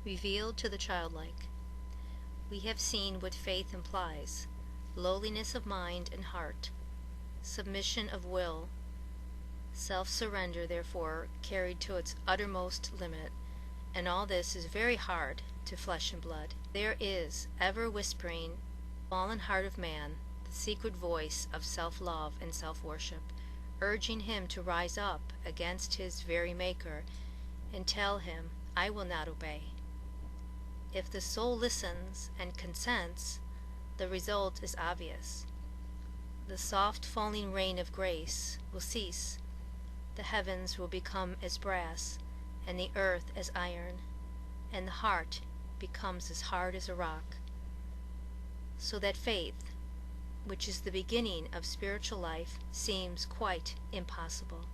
Revealed to the childlike. We have seen what faith implies: lowliness of mind and heart, submission of will, self-surrender, therefore, carried to its uttermost limit, and all this is very hard to flesh and blood. There is, ever whispering, fallen heart of man, the secret voice of self-love and self-worship, urging him to rise up against his very Maker and tell him, "I will not obey." If the soul listens and consents, the result is obvious. The soft falling rain of grace will cease, the heavens will become as brass, and the earth as iron, and the heart becomes as hard as a rock. So that faith, which is the beginning of spiritual life, seems quite impossible.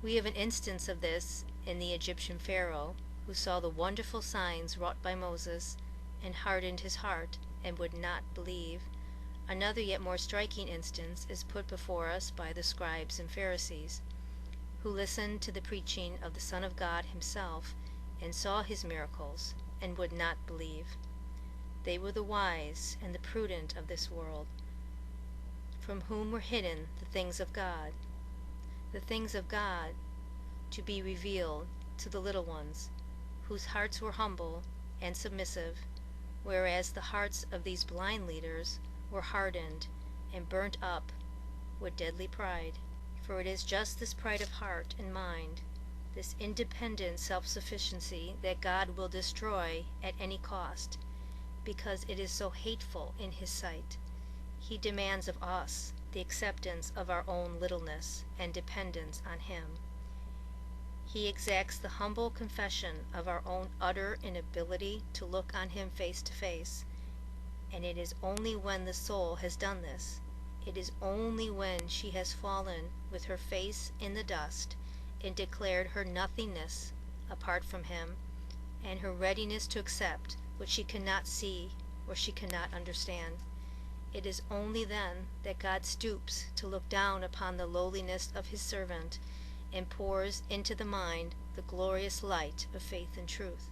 We have an instance of this in the Egyptian Pharaoh, who saw the wonderful signs wrought by Moses, and hardened his heart, and would not believe. Another yet more striking instance is put before us by the scribes and Pharisees, who listened to the preaching of the Son of God himself, and saw his miracles, and would not believe. They were the wise and the prudent of this world, from whom were hidden the things of God to be revealed to the little ones, whose hearts were humble and submissive, whereas the hearts of these blind leaders were hardened and burnt up with deadly pride. For it is just this pride of heart and mind, this independent self-sufficiency, that God will destroy at any cost, because it is so hateful in his sight. He demands of us the acceptance of our own littleness and dependence on him. He exacts the humble confession of our own utter inability to look on him face to face, and it is only when the soul has done this, it is only when she has fallen with her face in the dust and declared her nothingness apart from him, and her readiness to accept what she cannot see or she cannot understand. It is only then that God stoops to look down upon the lowliness of his servant, and pours into the mind the glorious light of faith and truth.